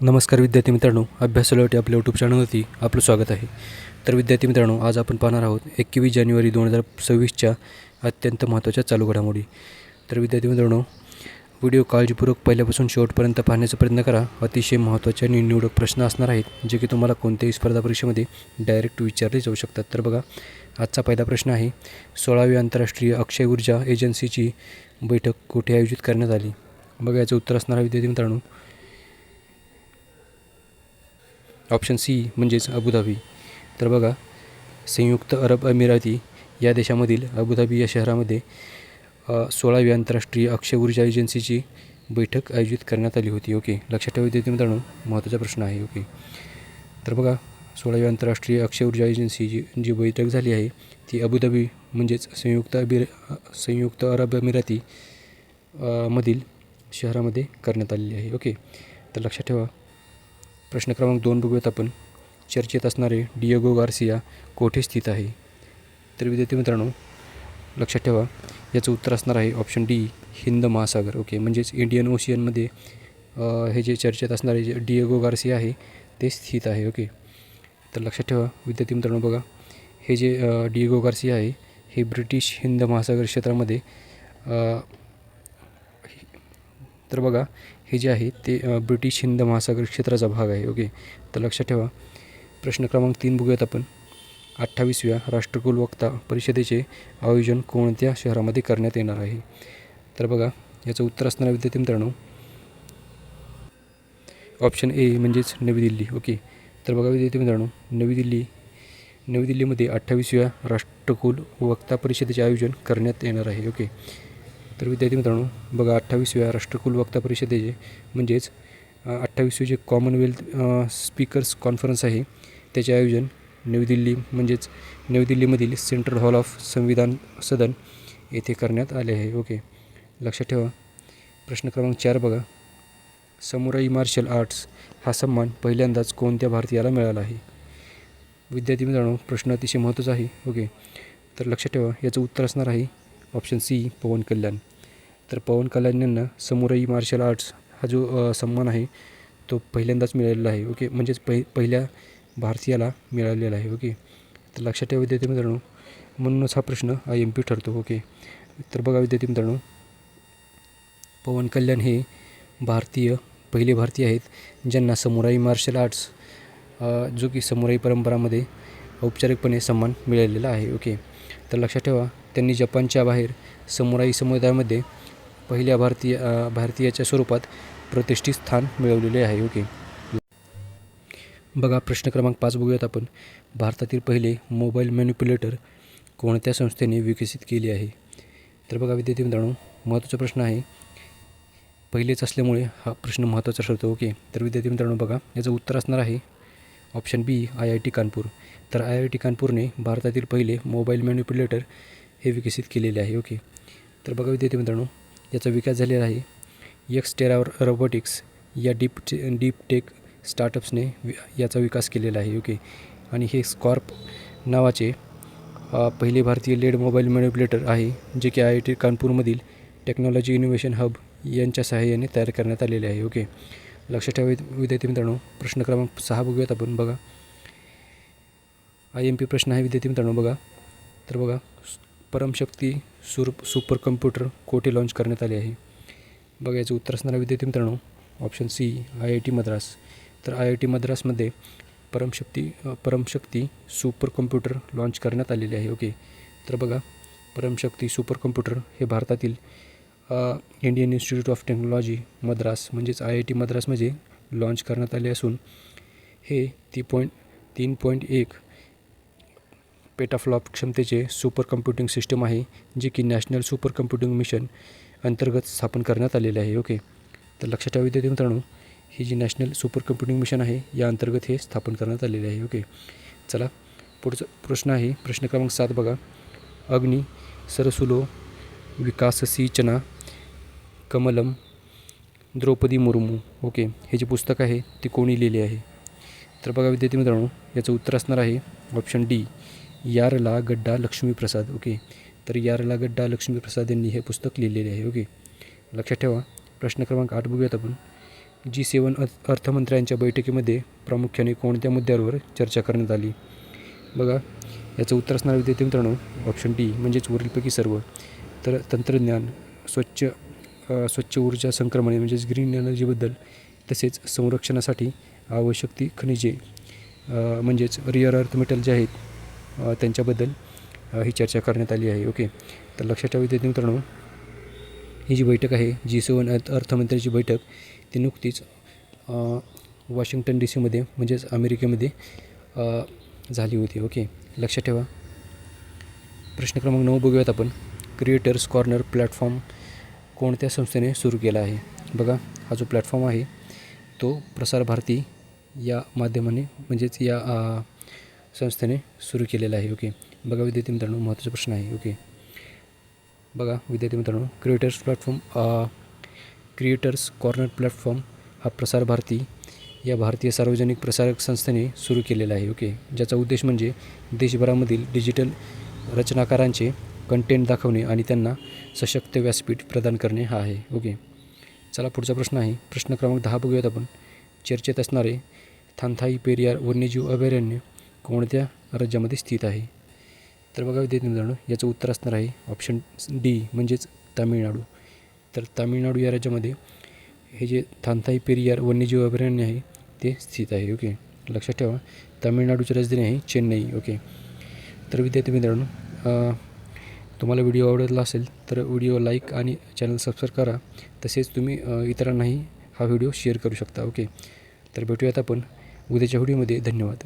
नमस्कार विद्यार्थी मित्रांनो, अभ्यासासाठी आपल्या यूट्यूब चॅनलवरती आपलं स्वागत आहे. तर विद्यार्थी मित्रांनो, आज आपण पाहणार आहोत 21 जानेवारी 2026च्या अत्यंत महत्त्वाच्या चालू घडामोडी. तर विद्यार्थी मित्रांनो, व्हिडिओ काळजीपूर्वक पहिल्यापासून शेवटपर्यंत पाहण्याचा प्रयत्न करा. अतिशय महत्त्वाचे आणि निवडक प्रश्न असणार आहेत जे की तुम्हाला कोणत्याही स्पर्धा परीक्षेमध्ये डायरेक्ट विचारले जाऊ शकतात. तर बघा, आजचा पहिला प्रश्न आहे, 16वी आंतरराष्ट्रीय अक्षय ऊर्जा एजन्सीची बैठक कुठे आयोजित करण्यात आली? बघा, याचं उत्तर असणार आहे विद्यार्थी मित्रांनो ऑप्शन सी म्हणजेच अबुधाबी. तर बघा, संयुक्त अरब अमिराती या देशामधील अबुधाबी या शहरामध्ये 16वी आंतरराष्ट्रीय अक्षय ऊर्जा एजन्सीची बैठक आयोजित करण्यात आली होती. ओके, लक्षात ठेवा विद्यार्थी मित्रांनो, महत्त्वाचा प्रश्न आहे. ओके, तर बघा, 16वी आंतरराष्ट्रीय अक्षय ऊर्जा एजन्सीची जी बैठक झाली आहे ती अबुधाबी म्हणजेच संयुक्त अरब अमिराती मधील शहरामध्ये करण्यात आलेली आहे. ओके, तर लक्षात ठेवा. प्रश्न क्रमांक 2 बघूयात आपण. चर्चेत असणारे डिएगो गार्सिया कोठे स्थित आहे? तर विद्यार्थी मित्रांनो, लक्षात ठेवा, याचं उत्तर असणार आहे ऑप्शन डी, हिंद महासागर. ओके, म्हणजेच इंडियन ओशियनमध्ये हे जे चर्चेत असणारे जे डिएगो गार्सिया आहे ते स्थित आहे. ओके, तर लक्षात ठेवा विद्यार्थी मित्रांनो, बघा, हे जे डिएगो गार्सिया आहे हे ब्रिटिश हिंद महासागर क्षेत्रामध्ये तर बघा, हे जे आहे ते ब्रिटिश हिंद महासागर क्षेत्राचा भाग आहे. ओके, तर लक्षात ठेवा. प्रश्न क्रमांक 3 बघूयात आपण. 28व्या राष्ट्रकुल वक्ता परिषदेचे आयोजन कोणत्या शहरामध्ये करण्यात येणार आहे? तर बघा, याचं उत्तर असणार विद्यार्थी मित्रांनो ऑप्शन ए म्हणजेच नवी दिल्ली. ओके, तर बघा विद्यार्थी मित्रांनो, नवी दिल्लीमध्ये 28व्या राष्ट्रकुल वक्ता परिषदेचे आयोजन करण्यात येणार आहे. ओके, तर विद्यार्थी मित्रांनो, बघा, 28व्या राष्ट्रकुल वक्ता परिषदेचे म्हणजेच 28वी जे कॉमनवेल्थ स्पीकर्स कॉन्फरन्स आहे त्याचे आयोजन नवी दिल्लीमधील सेंट्रल हॉल ऑफ संविधान सदन येथे करण्यात आले आहे. ओके, लक्षात ठेवा. प्रश्न क्रमांक 4 बघा, समुराई मार्शल आर्ट्स हा सन्मान पहिल्यांदाच कोणत्या भारतीयाला मिळाला आहे? विद्यार्थी मित्रांनो, प्रश्न अतिशय महत्त्वाचा आहे. ओके, तर लक्षात ठेवा, याचं उत्तर असणार आहे ऑप्शन सी, पवन कल्याण. तर पवन कल्याण यांना समुराई मार्शल आर्ट्स हा जो सन्मान आहे तो पहिल्यांदाच मिळालेला आहे. ओके, म्हणजेच पहिल्या भारतीयाला मिळालेला आहे. ओके, तर लक्षात ठेवा विद्यार्थी मित्रांनो, म्हणूनच हा प्रश्न IMP ठरतो. ओके, तर बघा विद्यार्थी मित्रांनो, पवन कल्याण हे पहिले भारतीय आहेत ज्यांना समुराई मार्शल आर्ट्स जो की समुराई परंपरामध्ये औपचारिकपणे सन्मान मिळालेला आहे. ओके, तर लक्षात ठेवा, त्यांनी जपानच्या बाहेर समुराई समुदायामध्ये पहिल्या भारतीयाच्या स्वरूपात प्रतिष्ठित स्थान मिळवलेले आहे. ओके, बघा, प्रश्न क्रमांक 5 बघूयात आपण. भारतातील पहिले मोबाईल मॅनिप्युलेटर कोणत्या संस्थेने विकसित केले आहे? तर बघा विद्यार्थी मित्रांनो, महत्त्वाचा प्रश्न आहे. पहिलेच असल्यामुळे हा प्रश्न महत्त्वाचा ठरतो. ओके, तर विद्यार्थी मित्रांनो, बघा, याचं उत्तर असणार आहे ऑप्शन बी, IIT कानपूर. तर IIT कानपूरने भारतातील पहिले मोबाईल मॅनिप्युलेटर हे विकसित केलेले आहे. ओके, तर बघा विद्यार्थी मित्रांनो, याचा विकास झालेला आहे एक्सटेरा रोबोटिक्स या डीप टेक स्टार्टअप्सने याचा विकास केलेला आहे. ओके, आणि हे स्कॉर्प नावाचे पहिले भारतीय लेड मोबाईल मॅनिप्युलेटर आहे जे की IIT कानपूरमधील टेक्नॉलॉजी इनोव्हेशन हब यांच्या सहाय्याने तयार करण्यात आलेले आहे. ओके, लक्षात ठेवा विद्यार्थी मित्रांनो. प्रश्न क्रमांक 6 बघूयात आपण. बघा, IMP प्रश्न आहे विद्यार्थी मित्रांनो. बघा, तर बघा, परमशक्ती सुपर कम्प्युटर कोठे लॉन्च करण्यात आले आहे? बघा, याचं उत्तर असणार आहे विद्यार्थी मित्रांनो ऑप्शन सी, IIT मद्रास. तर IIT मद्रासमध्ये परमशक्ती सुपर कम्प्युटर लॉन्च करण्यात आलेले आहे. ओके, तर बघा, परमशक्ती सुपर कम्प्युटर हे भारतातील Indian institute of technology Madras म्हणजेच IIT मद्रासमध्ये लॉन्च करण्यात आले असून हे 3.1 पेटाफ्लॉप क्षमतेचे सुपर कम्प्युटिंग सिस्टम आहे जे की नॅशनल सुपर कम्प्युटिंग मिशन अंतर्गत स्थापन करण्यात आलेले आहे. ओके, तर लक्षात ठेवा विद्यार्थी मित्रांनो, ही जी नॅशनल सुपर कम्प्युटिंग मिशन आहे या अंतर्गत हे स्थापन करण्यात आलेले आहे. ओके, चला पुढचा प्रश्न आहे प्रश्न क्रमांक 7 बघा. अग्नि सरसुलो विकाससीचना कमलम द्रौपदी मुर्मू. ओके, हे जे पुस्तक आहे ते कोणी लिहिले आहे? तर बघा विद्यार्थी मित्रांनो, याचं उत्तर असणार आहे ऑप्शन डी, यार्लागड्डा लक्ष्मीप्रसाद. ओके, तर यार्लागड्डा लक्ष्मीप्रसाद यांनी हे पुस्तक लिहिलेले आहे. ओके, लक्षात ठेवा. प्रश्न क्रमांक 8 बघूयात आपण. G7 अर्थमंत्र्यांच्या बैठकीमध्ये प्रामुख्याने कोणत्या मुद्द्यावर चर्चा करण्यात आली? बघा, याचं उत्तर असणार विद्यार्थी मित्रांनो ऑप्शन डी म्हणजेच वरीलपैकी सर्व. तर तंत्रज्ञान, स्वच्छ ऊर्जा संक्रमणे म्हणजेच ग्रीन एनर्जीबद्दल, तसेच संरक्षणासाठी आवश्यक ती खनिजे म्हणजेच रिअर अर्थ मेटल जे आहेत त्यांच्याबद्दल ही चर्चा करण्यात आली आहे. ओके, तर लक्षात ठेवा विद्यार्थी मित्रांनो, ही जी बैठक आहे G7 अर्थमंत्र्यांची बैठक ती नुकतीच वॉशिंग्टन DC मध्ये म्हणजेच अमेरिकेमध्ये झाली होती. ओके, लक्षात ठेवा. प्रश्न क्रमांक 9 बघूयात आपण. क्रिएटर्स कॉर्नर प्लॅटफॉर्म कोणत्या संस्थेने सुरू केला आहे? बघा, हा जो प्लॅटफॉर्म आहे तो प्रसार भारती या माध्यमाने म्हणजेच या संस्थेने सुरू केलेला आहे. ओके, बघा विद्यार्थी मित्रांनो, महत्त्वाचा प्रश्न आहे. ओके, बघा विद्यार्थी मित्रांनो, क्रिएटर्स कॉर्नर प्लॅटफॉर्म हा प्रसार भारती या भारतीय सार्वजनिक प्रसारक संस्थेने सुरू केलेला आहे. ओके, ज्याचा उद्देश म्हणजे देशभरामधील डिजिटल रचनाकारांचे कंटेंट दाखवणे आणि त्यांना सशक्त व्यासपीठ प्रदान करणे हा आहे. ओके, चला पुढचा प्रश्न आहे. प्रश्न क्रमांक 10 बघूयात आपण. चर्चेत असणारे थांथाई पेरियार वन्यजीव अभयारण्य कोणत्या राज्यामध्ये स्थित आहे? तर बघा विद्यार्थी मित्रांनो, याचं उत्तर असणार आहे ऑप्शन डी म्हणजेच तामिळनाडू. तर तामिळनाडू या राज्यामध्ये हे जे थांथाई पेरियार वन्यजीव अभयारण्य आहे ते स्थित आहे. ओके, लक्षात ठेवा, तामिळनाडूची राजधानी आहे चेन्नई. ओके, तर विद्यार्थी मित्रांनो, तुम्हाला व्हिडिओ आवडला असेल तर व्हिडिओ लाईक आणि चॅनल सबस्क्राईब करा. तसेच तुम्ही इतरांनाही हा व्हिडिओ शेअर करू शकता. ओके, तर भेटूयात आपण उद्याच्या व्हिडिओमध्ये. धन्यवाद.